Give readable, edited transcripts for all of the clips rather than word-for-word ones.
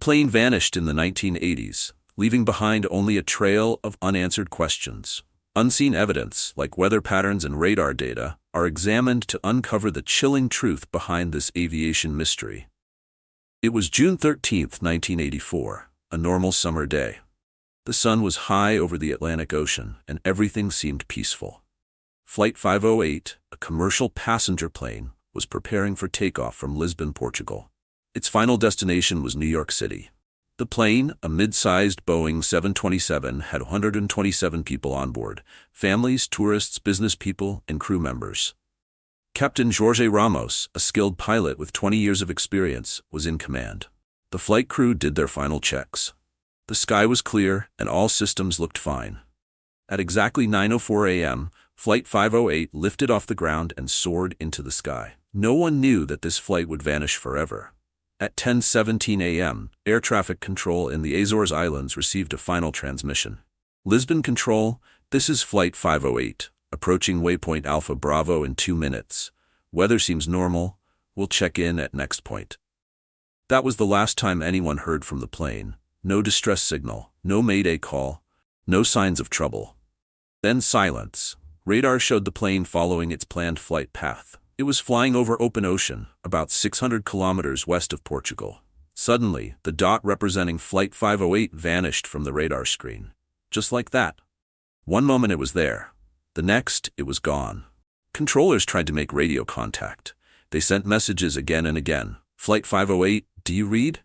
plane vanished in the 1980s, leaving behind only a trail of unanswered questions. Unseen evidence, like weather patterns and radar data, are examined to uncover the chilling truth behind this aviation mystery. It was June 13, 1984, a normal summer day. The sun was high over the Atlantic Ocean, and everything seemed peaceful. Flight 508, a commercial passenger plane, was preparing for takeoff from Lisbon, Portugal. Its final destination was New York City. The plane, a mid-sized Boeing 727, had 127 people on board: families, tourists, business people, and crew members. Captain Jorge Ramos, a skilled pilot with 20 years of experience, was in command. The flight crew did their final checks. The sky was clear, and all systems looked fine. At exactly 9:04 a.m., Flight 508 lifted off the ground and soared into the sky. No one knew that this flight would vanish forever. At 10:17 a.m., air traffic control in the Azores Islands received a final transmission. Lisbon Control, this is Flight 508, approaching waypoint Alpha Bravo in 2 minutes. Weather seems normal. We'll check in at next point. That was the last time anyone heard from the plane. No distress signal, no mayday call, no signs of trouble. Then silence. Radar showed the plane following its planned flight path. It was flying over open ocean, about 600 kilometers west of Portugal. Suddenly, the dot representing Flight 508 vanished from the radar screen. Just like that. One moment it was there. The next, it was gone. Controllers tried to make radio contact. They sent messages again and again. Flight 508, do you read?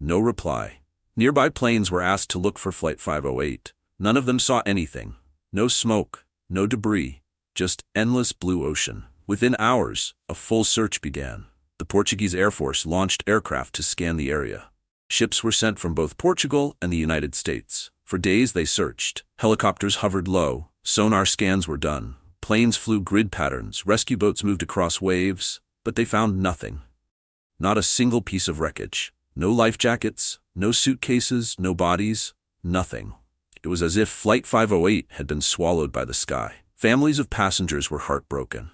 No reply. Nearby planes were asked to look for Flight 508. None of them saw anything. No smoke, no debris, just endless blue ocean. Within hours, a full search began. The Portuguese Air Force launched aircraft to scan the area. Ships were sent from both Portugal and the United States. For days they searched. Helicopters hovered low. Sonar scans were done. Planes flew grid patterns. Rescue boats moved across waves. But they found nothing. Not a single piece of wreckage. No life jackets, no suitcases, no bodies, nothing. It was as if Flight 508 had been swallowed by the sky. Families of passengers were heartbroken.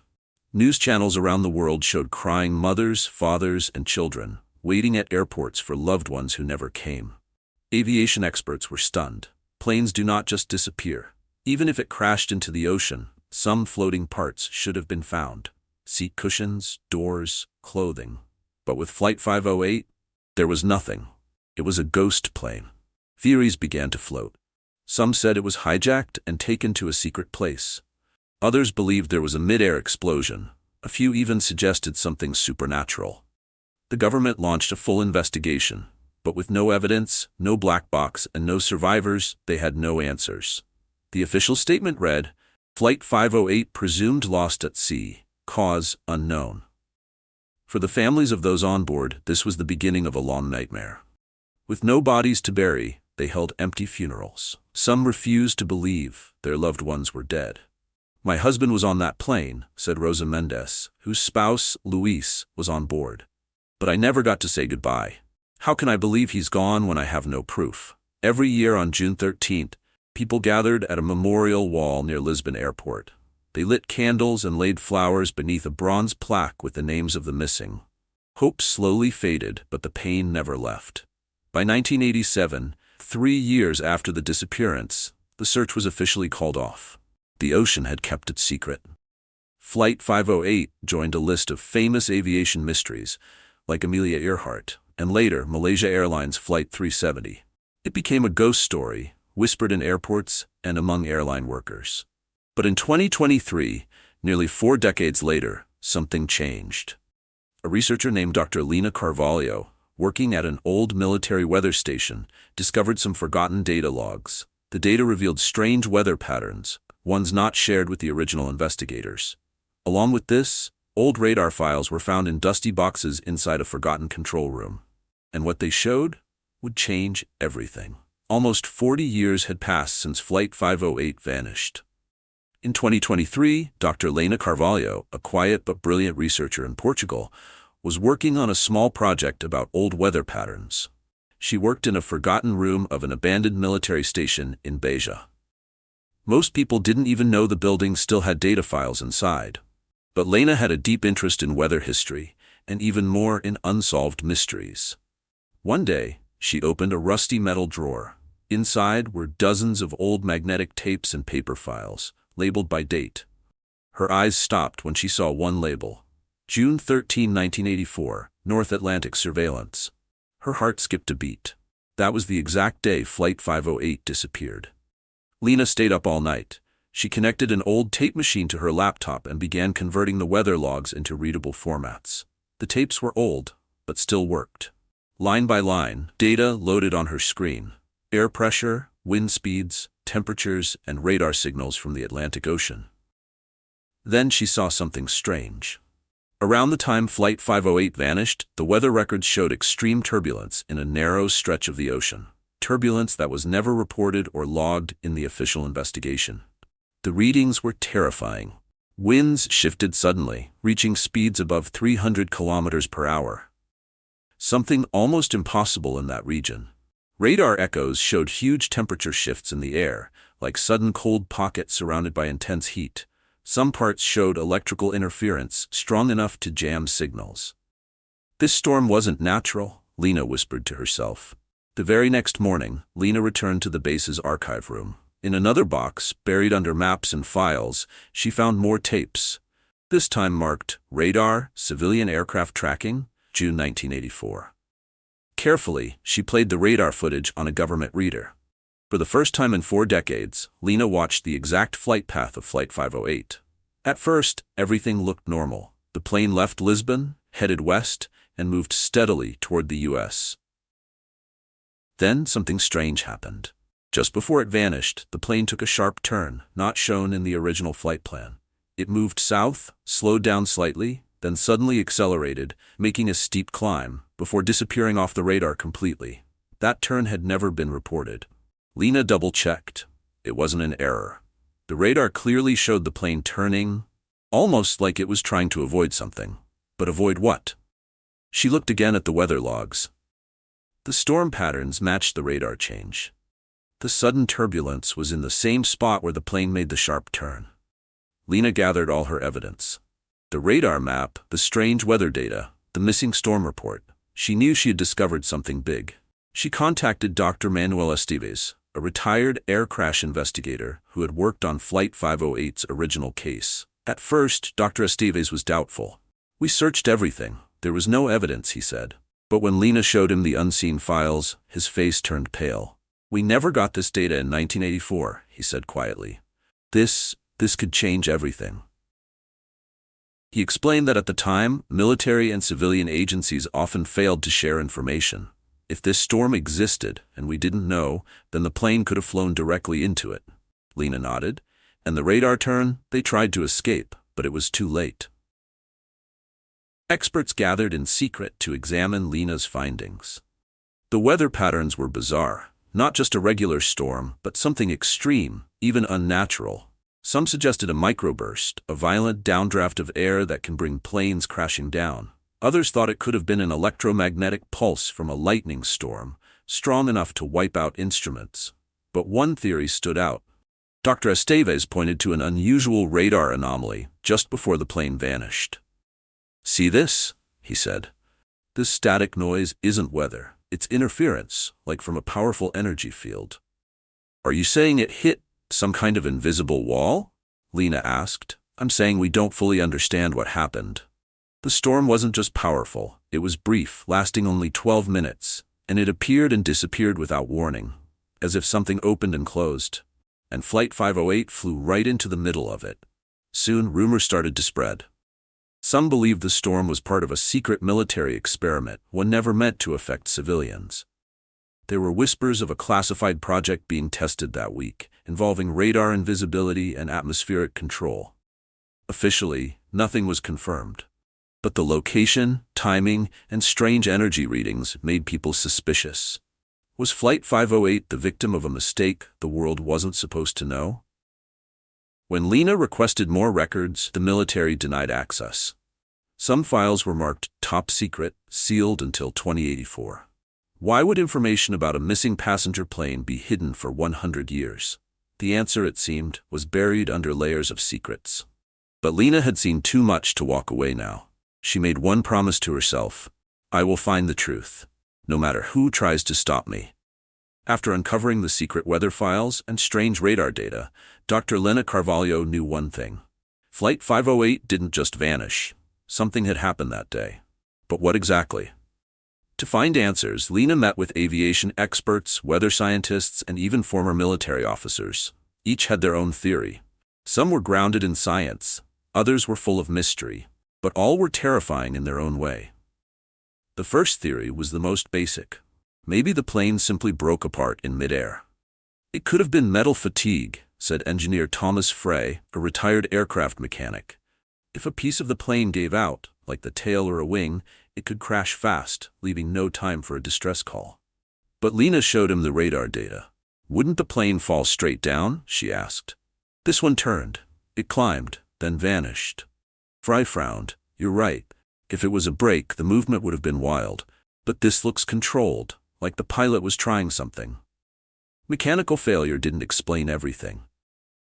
News channels around the world showed crying mothers, fathers, and children, waiting at airports for loved ones who never came. Aviation experts were stunned. Planes do not just disappear. Even if it crashed into the ocean, some floating parts should have been found. Seat cushions, doors, clothing. But with Flight 508, there was nothing. It was a ghost plane. Theories began to float. Some said it was hijacked and taken to a secret place. Others believed there was a mid-air explosion. A few even suggested something supernatural. The government launched a full investigation, but with no evidence, no black box, and no survivors, they had no answers. The official statement read, Flight 508 presumed lost at sea, cause unknown. For the families of those on board, this was the beginning of a long nightmare. With no bodies to bury, they held empty funerals. Some refused to believe their loved ones were dead. My husband was on that plane, said Rosa Mendes, whose spouse, Luis, was on board. But I never got to say goodbye. How can I believe he's gone when I have no proof? Every year on June 13th, people gathered at a memorial wall near Lisbon Airport. They lit candles and laid flowers beneath a bronze plaque with the names of the missing. Hope slowly faded, but the pain never left. By 1987, 3 years after the disappearance, the search was officially called off. The ocean had kept its secret. Flight 508 joined a list of famous aviation mysteries, like Amelia Earhart, and later Malaysia Airlines Flight 370. It became a ghost story, whispered in airports and among airline workers. But in 2023, nearly 4 decades later, something changed. A researcher named Dr. Lena Carvalho, working at an old military weather station, discovered some forgotten data logs. The data revealed strange weather patterns, ones not shared with the original investigators. Along with this, old radar files were found in dusty boxes inside a forgotten control room. And what they showed would change everything. Almost 40 years had passed since Flight 508 vanished. In 2023, Dr. Lena Carvalho, a quiet but brilliant researcher in Portugal, was working on a small project about old weather patterns. She worked in a forgotten room of an abandoned military station in Beja. Most people didn't even know the building still had data files inside. But Lena had a deep interest in weather history, and even more in unsolved mysteries. One day, She opened a rusty metal drawer. Inside were dozens of old magnetic tapes and paper files, labeled by date. Her eyes stopped when she saw one label: June 13, 1984, North Atlantic Surveillance. Her heart skipped a beat. That was the exact day Flight 508 disappeared. Lena stayed up all night. She connected an old tape machine to her laptop and began converting the weather logs into readable formats. The tapes were old, but still worked. Line by line, data loaded on her screen: air pressure, wind speeds, temperatures, and radar signals from the Atlantic Ocean. Then she saw something strange. Around the time Flight 508 vanished, the weather records showed extreme turbulence in a narrow stretch of the ocean. Turbulence that was never reported or logged in the official investigation. The readings were terrifying. Winds shifted suddenly, reaching speeds above 300 kilometers per hour. Something almost impossible in that region. Radar echoes showed huge temperature shifts in the air, like sudden cold pockets surrounded by intense heat. Some parts showed electrical interference strong enough to jam signals. This storm wasn't natural, Lena whispered to herself. The very next morning, Lena returned to the base's archive room. In another box, buried under maps and files, she found more tapes. This time marked Radar, Civilian Aircraft Tracking, June 1984. Carefully, she played the radar footage on a government reader. For the first time in 4 decades, Lena watched the exact flight path of Flight 508. At first, everything looked normal. The plane left Lisbon, headed west, and moved steadily toward the U.S. Then something strange happened. Just before it vanished, the plane took a sharp turn, not shown in the original flight plan. It moved south, slowed down slightly, then suddenly accelerated, making a steep climb, before disappearing off the radar completely. That turn had never been reported. Lena double-checked. It wasn't an error. The radar clearly showed the plane turning, almost like it was trying to avoid something. But avoid what? She looked again at the weather logs. The storm patterns matched the radar change. The sudden turbulence was in the same spot where the plane made the sharp turn. Lena gathered all her evidence. The radar map, the strange weather data, the missing storm report. She knew she had discovered something big. She contacted Dr. Manuel Esteves, a retired air crash investigator who had worked on Flight 508's original case. At first, Dr. Esteves was doubtful. "We searched everything. There was no evidence," he said. But when Lena showed him the unseen files, his face turned pale. "We never got this data in 1984, he said quietly. This could change everything." He explained that at the time, military and civilian agencies often failed to share information. If this storm existed and we didn't know, then the plane could have flown directly into it. Lena nodded. And the radar turn, they tried to escape, but it was too late. Experts gathered in secret to examine Lena's findings. The weather patterns were bizarre, not just a regular storm, but something extreme, even unnatural. Some suggested a microburst, a violent downdraft of air that can bring planes crashing down. Others thought it could have been an electromagnetic pulse from a lightning storm, strong enough to wipe out instruments. But one theory stood out. Dr. Esteves pointed to an unusual radar anomaly just before the plane vanished. "See this?" he said. "This static noise isn't weather. It's interference, like from a powerful energy field." "Are you saying it hit some kind of invisible wall?" Lena asked. "I'm saying we don't fully understand what happened. The storm wasn't just powerful, it was brief, lasting only 12 minutes, and it appeared and disappeared without warning, as if something opened and closed. And Flight 508 flew right into the middle of it. Soon, rumors started to spread. Some believed the storm was part of a secret military experiment, one never meant to affect civilians. There were whispers of a classified project being tested that week, involving radar invisibility and atmospheric control. Officially, nothing was confirmed. But the location, timing, and strange energy readings made people suspicious. Was Flight 508 the victim of a mistake the world wasn't supposed to know? When Lena requested more records, the military denied access. Some files were marked top secret, sealed until 2084. Why would information about a missing passenger plane be hidden for 100 years? The answer, it seemed, was buried under layers of secrets. But Lena had seen too much to walk away now. She made one promise to herself: "I will find the truth." no matter who tries to stop me. After uncovering the secret weather files and strange radar data, Dr. Lena Carvalho knew one thing. Flight 508 didn't just vanish. Something had happened that day. But what exactly? To find answers, Lena met with aviation experts, weather scientists, and even former military officers. Each had their own theory. Some were grounded in science, others were full of mystery, but all were terrifying in their own way. The first theory was the most basic. Maybe the plane simply broke apart in midair. It could have been metal fatigue, said engineer Thomas Frey, a retired aircraft mechanic. If a piece of the plane gave out, like the tail or a wing, it could crash fast, leaving no time for a distress call. But Lena showed him the radar data. Wouldn't the plane fall straight down? She asked. This one turned. It climbed, then vanished. Frey frowned. You're right. If it was a break, the movement would have been wild. But this looks controlled, like the pilot was trying something. Mechanical failure didn't explain everything.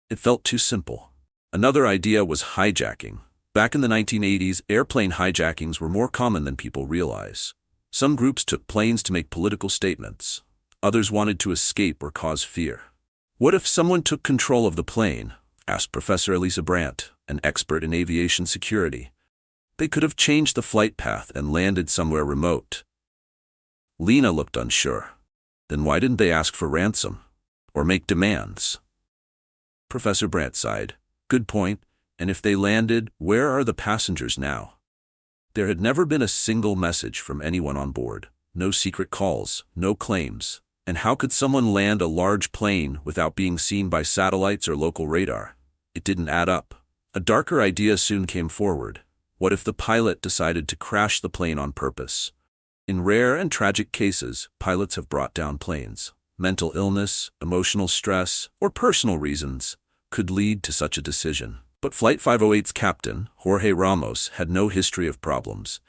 It felt too simple. Another idea was hijacking. Back in the 1980s, airplane hijackings were more common than people realize. Some groups took planes to make political statements. Others wanted to escape or cause fear. What if someone took control of the plane? Asked Professor Elisa Brandt, an expert in aviation security. They could have changed the flight path and landed somewhere remote. Lena looked unsure. Then why didn't they ask for ransom? Or make demands? Professor Brandt sighed. Good point. And if they landed, where are the passengers now? There had never been a single message from anyone on board. No secret calls, no claims. And how could someone land a large plane without being seen by satellites or local radar? It didn't add up. A darker idea soon came forward. What if the pilot decided to crash the plane on purpose? In rare and tragic cases, pilots have brought down planes. Mental illness, emotional stress, or personal reasons could lead to such a decision. But Flight 508's captain, Jorge Ramos, had no history of problems.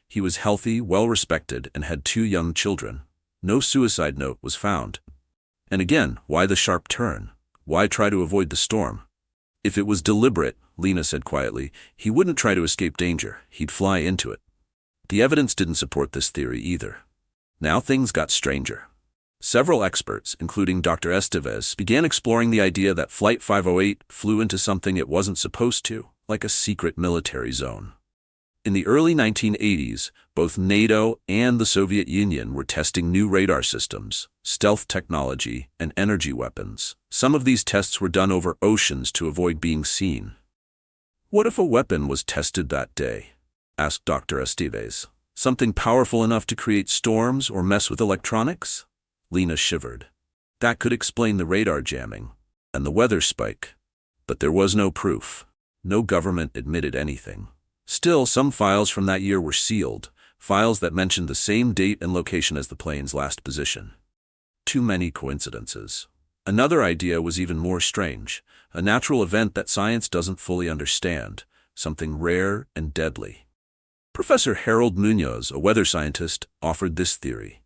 He was healthy, well-respected, and had 2 young children. No suicide note was found. And again, why the sharp turn? Why try to avoid the storm? If it was deliberate, Lena said quietly, he wouldn't try to escape danger. He'd fly into it. The evidence didn't support this theory either. Now things got stranger. Several experts, including Dr. Estevez, began exploring the idea that Flight 508 flew into something it wasn't supposed to, like a secret military zone. In the early 1980s, both NATO and the Soviet Union were testing new radar systems, stealth technology, and energy weapons. Some of these tests were done over oceans to avoid being seen. What if a weapon was tested that day? Asked Dr. Estevez. Something powerful enough to create storms or mess with electronics? Lena shivered. That could explain the radar jamming and the weather spike. But there was no proof. No government admitted anything. Still, some files from that year were sealed, files that mentioned the same date and location as the plane's last position. Too many coincidences. Another idea was even more strange, a natural event that science doesn't fully understand, something rare and deadly. Professor Harold Munoz, a weather scientist, offered this theory.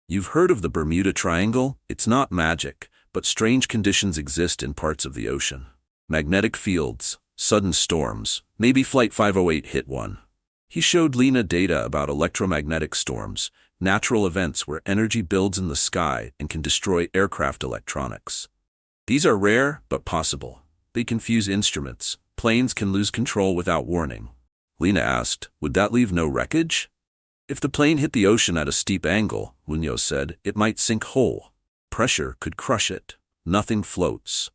You've heard of the Bermuda Triangle? It's not magic, but strange conditions exist in parts of the ocean. Magnetic fields, sudden storms, maybe Flight 508 hit one. He showed Lena data about electromagnetic storms, natural events where energy builds in the sky and can destroy aircraft electronics. These are rare, but possible. They confuse instruments. Planes can lose control without warning. Lena asked, would that leave no wreckage? If the plane hit the ocean at a steep angle, Munoz said, it might sink whole. Pressure could crush it. Nothing floats.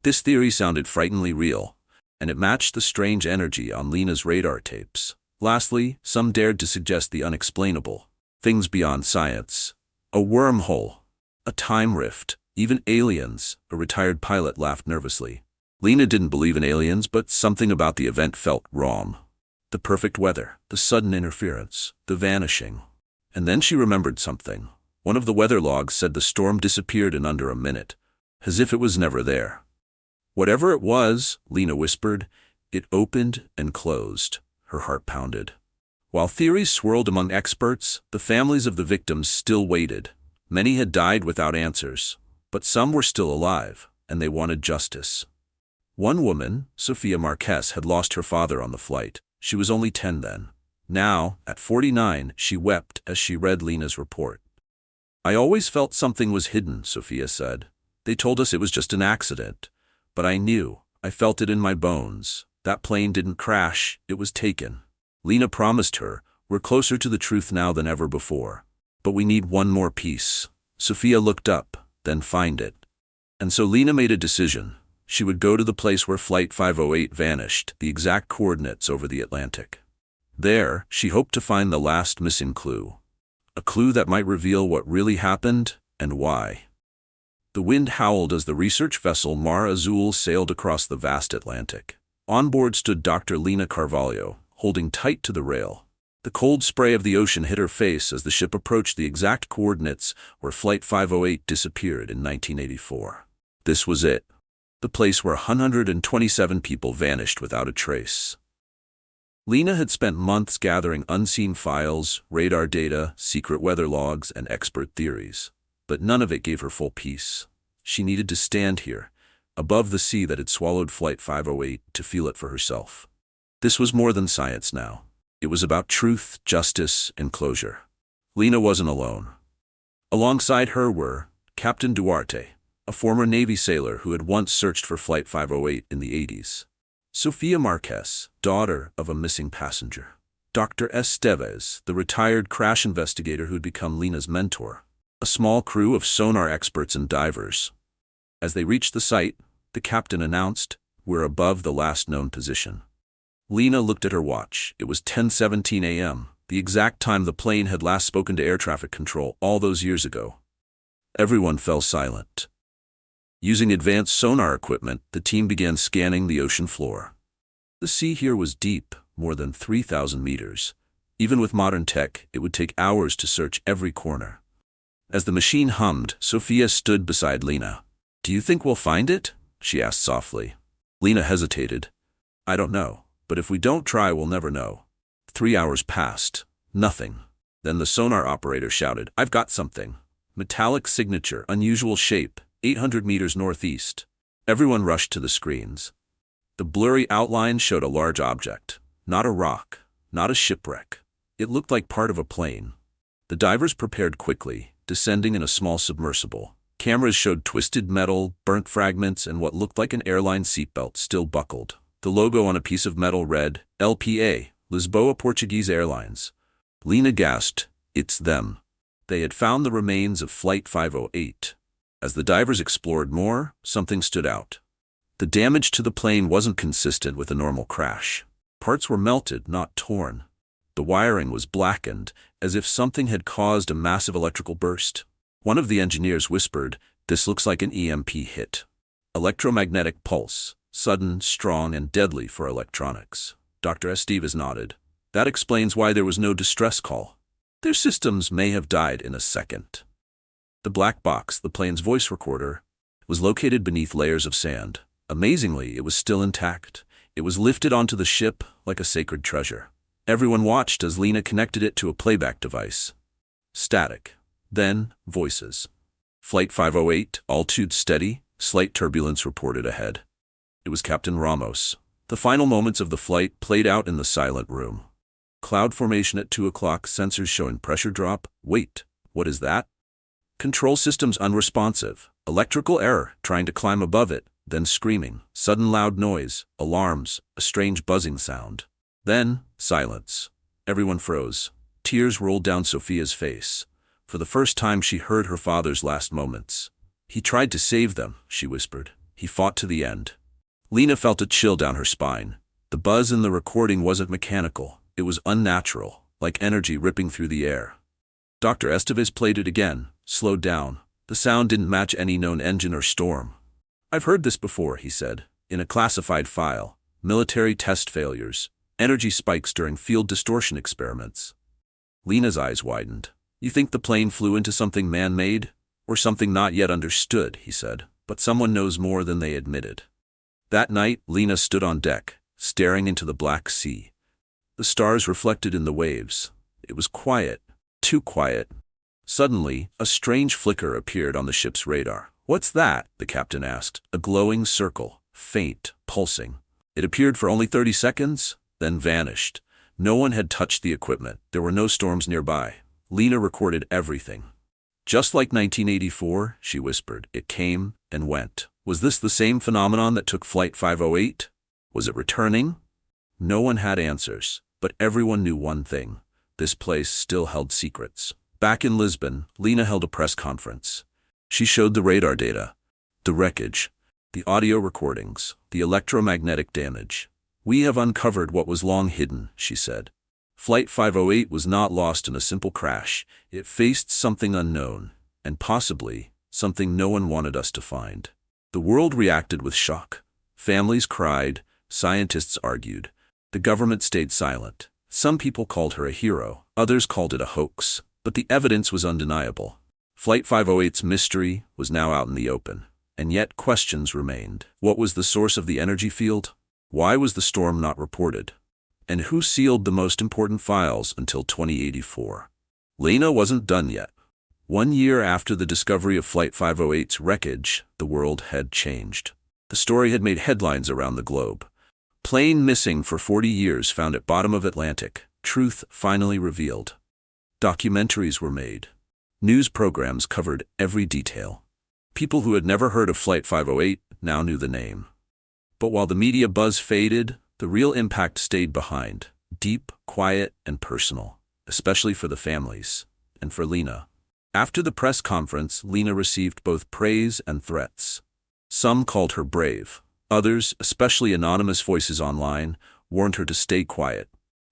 This theory sounded frighteningly real, and it matched the strange energy on Lena's radar tapes. Lastly, some dared to suggest the unexplainable. Things beyond science. A wormhole. A time rift. Even aliens, a retired pilot laughed nervously. Lena didn't believe in aliens, but something about the event felt wrong. The perfect weather, the sudden interference, the vanishing. And then she remembered something. One of the weather logs said the storm disappeared in under a minute, as if it was never there. Whatever it was, Lena whispered, it opened and closed. Her heart pounded. While theories swirled among experts, the families of the victims still waited. Many had died without answers, but some were still alive, and they wanted justice. One woman, Sofia Marquez, had lost her father on the flight. She was only 10 then. Now, at 49, she wept as she read Lena's report. I always felt something was hidden, Sophia said. They told us it was just an accident. But I knew. I felt it in my bones. That plane didn't crash, it was taken. Lena promised her, we're closer to the truth now than ever before. But we need one more piece. Sophia looked up, then find it. And so Lena made a decision. She would go to the place where Flight 508 vanished, the exact coordinates over the Atlantic. There, she hoped to find the last missing clue. A clue that might reveal what really happened and why. The wind howled as the research vessel Mar Azul sailed across the vast Atlantic. On board stood Dr. Lena Carvalho, holding tight to the rail. The cold spray of the ocean hit her face as the ship approached the exact coordinates where Flight 508 disappeared in 1984. This was it. The place where 127 people vanished without a trace. Lena had spent months gathering unseen files, radar data, secret weather logs, and expert theories. But none of it gave her full peace. She needed to stand here, above the sea that had swallowed Flight 508, to feel it for herself. This was more than science now. It was about truth, justice, and closure. Lena wasn't alone. Alongside her were Captain Duarte, a former Navy sailor who had once searched for Flight 508 in the 80s. Sofia Marquez, daughter of a missing passenger. Dr. Esteves, the retired crash investigator who had become Lena's mentor. A small crew of sonar experts and divers. As they reached the site, the captain announced, we're above the last known position. Lena looked at her watch. It was 10:17 a.m., the exact time the plane had last spoken to air traffic control all those years ago. Everyone fell silent. Using advanced sonar equipment, the team began scanning the ocean floor. The sea here was deep, more than 3,000 meters. Even with modern tech, it would take hours to search every corner. As the machine hummed, Sophia stood beside Lena. Do you think we'll find it? She asked softly. Lena hesitated. I don't know, but if we don't try, we'll never know. 3 hours passed. Nothing. Then the sonar operator shouted, I've got something. Metallic signature, unusual shape, 800 meters northeast. Everyone rushed to the screens. The blurry outline showed a large object. Not a rock, not a shipwreck. It looked like part of a plane. The divers prepared quickly, descending in a small submersible. Cameras showed twisted metal, burnt fragments, and what looked like an airline seatbelt still buckled. The logo on a piece of metal read, LPA, Lisboa Portuguese Airlines. Lena gasped, it's them. They had found the remains of Flight 508. As the divers explored more, something stood out. The damage to the plane wasn't consistent with a normal crash. Parts were melted, not torn. The wiring was blackened, as if something had caused a massive electrical burst. One of the engineers whispered, this looks like an EMP hit. Electromagnetic pulse, sudden, strong, and deadly for electronics. Dr. Esteves nodded. That explains why there was no distress call. Their systems may have died in a second. The black box, the plane's voice recorder, was located beneath layers of sand. Amazingly, it was still intact. It was lifted onto the ship like a sacred treasure. Everyone watched as Lena connected it to a playback device. Static. Then, voices. Flight 508, altitude steady, slight turbulence reported ahead. It was Captain Ramos. The final moments of the flight played out in the silent room. Cloud formation at 2 o'clock, sensors showing pressure drop. Wait, what is that? Control systems unresponsive. Electrical error, trying to climb above it, then screaming. Sudden loud noise, alarms, a strange buzzing sound. Then, silence. Everyone froze. Tears rolled down Sophia's face. For the first time she heard her father's last moments. He tried to save them, she whispered. He fought to the end. Lena felt a chill down her spine. The buzz in the recording wasn't mechanical. It was unnatural, like energy ripping through the air. Dr. Esteves played it again, slowed down. The sound didn't match any known engine or storm. I've heard this before, he said, in a classified file. Military test failures. Energy spikes during field distortion experiments. Lena's eyes widened. You think the plane flew into something man-made? Or something not yet understood, he said. But someone knows more than they admitted. That night, Lena stood on deck, staring into the Black Sea. The stars reflected in the waves. It was quiet. Too quiet. Suddenly, a strange flicker appeared on the ship's radar. What's that? The captain asked. A glowing circle, faint, pulsing. It appeared for only 30 seconds, then vanished. No one had touched the equipment. There were no storms nearby. Lena recorded everything. Just like 1984, she whispered, it came and went. Was this the same phenomenon that took Flight 508? Was it returning? No one had answers, but everyone knew one thing. This place still held secrets. Back in Lisbon, Lena held a press conference. She showed the radar data, the wreckage, the audio recordings, the electromagnetic damage. We have uncovered what was long hidden, she said. Flight 508 was not lost in a simple crash. It faced something unknown, and possibly something no one wanted us to find. The world reacted with shock. Families cried, scientists argued. The government stayed silent. Some people called her a hero, others called it a hoax, but the evidence was undeniable. Flight 508's mystery was now out in the open, and yet questions remained. What was the source of the energy field? Why was the storm not reported? And who sealed the most important files until 2084? Lena wasn't done yet. 1 year after the discovery of Flight 508's wreckage, the world had changed. The story had made headlines around the globe. Plane missing for 40 years found at bottom of Atlantic. Truth finally revealed. Documentaries were made. News programs covered every detail. People who had never heard of Flight 508 now knew the name. But while the media buzz faded, the real impact stayed behind. Deep, quiet, and personal, especially for the families, and for Lena. After the press conference, Lena received both praise and threats. Some called her brave. Others, especially anonymous voices online, warned her to stay quiet.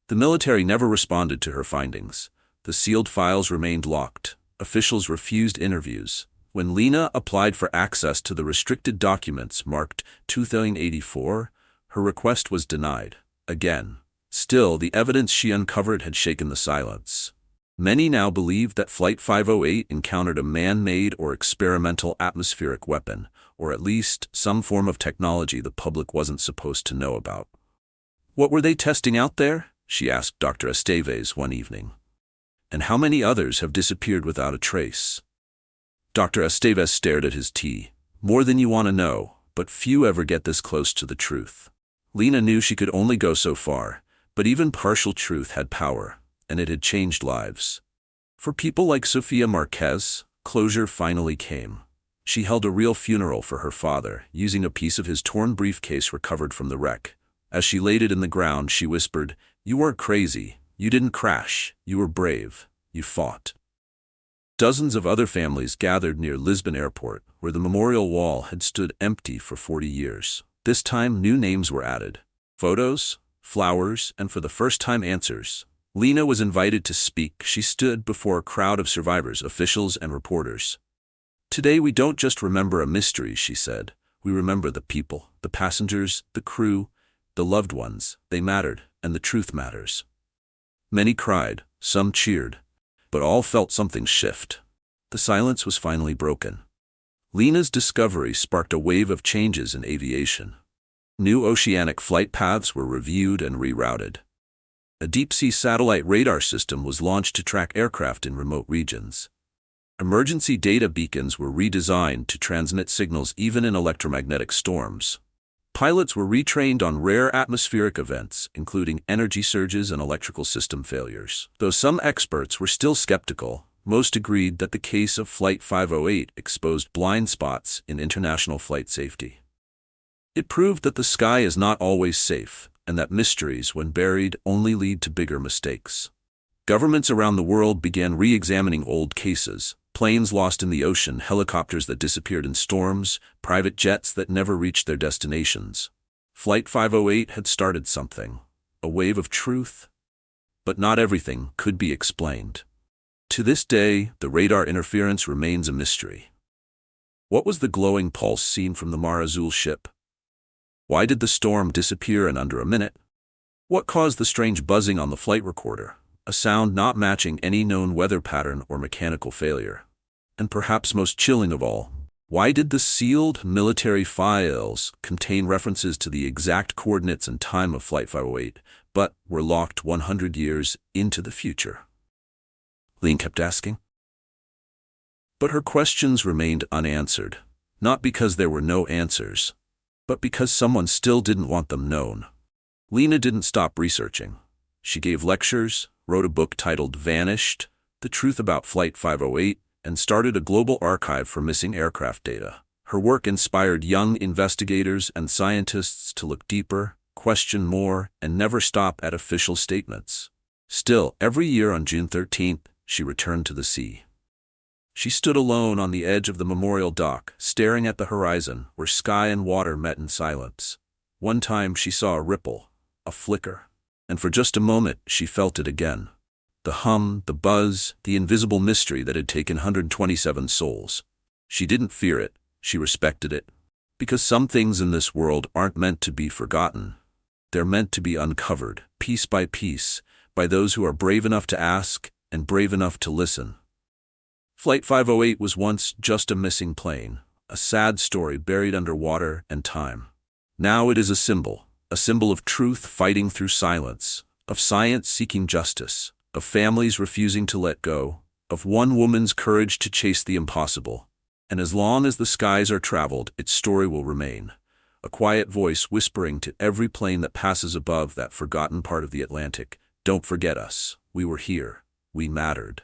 The military never responded to her findings. The sealed files remained locked. Officials refused interviews. When Lena applied for access to the restricted documents marked 2084, her request was denied. Again. Still, the evidence she uncovered had shaken the silence. Many now believe that Flight 508 encountered a man-made or experimental atmospheric weapon, or at least some form of technology the public wasn't supposed to know about. What were they testing out there? She asked Dr. Esteves one evening. And how many others have disappeared without a trace? Dr. Esteves stared at his tea. More than you want to know, but few ever get this close to the truth. Lena knew she could only go so far, but even partial truth had power, and it had changed lives. For people like Sofia Marquez, closure finally came. She held a real funeral for her father, using a piece of his torn briefcase recovered from the wreck. As she laid it in the ground, she whispered, "You weren't crazy. You didn't crash. You were brave. You fought." Dozens of other families gathered near Lisbon Airport, where the memorial wall had stood empty for 40 years. This time, new names were added. Photos, flowers, and for the first time, answers. Lena was invited to speak. She stood before a crowd of survivors, officials, and reporters. "Today we don't just remember a mystery," she said. "We remember the people, the passengers, the crew, the loved ones. They mattered, and the truth matters." Many cried, some cheered, but all felt something shift. The silence was finally broken. Lena's discovery sparked a wave of changes in aviation. New oceanic flight paths were reviewed and rerouted. A deep-sea satellite radar system was launched to track aircraft in remote regions. Emergency data beacons were redesigned to transmit signals even in electromagnetic storms. Pilots were retrained on rare atmospheric events, including energy surges and electrical system failures. Though some experts were still skeptical, most agreed that the case of Flight 508 exposed blind spots in international flight safety. It proved that the sky is not always safe, and that mysteries, when buried, only lead to bigger mistakes. Governments around the world began re-examining old cases: planes lost in the ocean, helicopters that disappeared in storms, private jets that never reached their destinations. Flight 508 had started something, a wave of truth. But not everything could be explained. To this day, the radar interference remains a mystery. What was the glowing pulse seen from the Mar Azul ship? Why did the storm disappear in under a minute? What caused the strange buzzing on the flight recorder? A sound not matching any known weather pattern or mechanical failure. And perhaps most chilling of all, why did the sealed military files contain references to the exact coordinates and time of Flight 508, but were locked 100 years into the future? Lena kept asking. But her questions remained unanswered, not because there were no answers, but because someone still didn't want them known. Lena didn't stop researching. She gave lectures, wrote a book titled Vanished: The Truth About Flight 508, and started a global archive for missing aircraft data. Her work inspired young investigators and scientists to look deeper, question more, and never stop at official statements. Still, every year on June 13th, she returned to the sea. She stood alone on the edge of the memorial dock, staring at the horizon, where sky and water met in silence. One time she saw a ripple, a flicker, and for just a moment she felt it again. The hum, the buzz, the invisible mystery that had taken 127 souls. She didn't fear it, she respected it. Because some things in this world aren't meant to be forgotten. They're meant to be uncovered, piece by piece, by those who are brave enough to ask and brave enough to listen. Flight 508 was once just a missing plane, a sad story buried under water and time. Now it is a symbol of truth fighting through silence, of science seeking justice, of families refusing to let go, of one woman's courage to chase the impossible. And as long as the skies are traveled, its story will remain, a quiet voice whispering to every plane that passes above that forgotten part of the Atlantic, "Don't forget us. We were here. We mattered."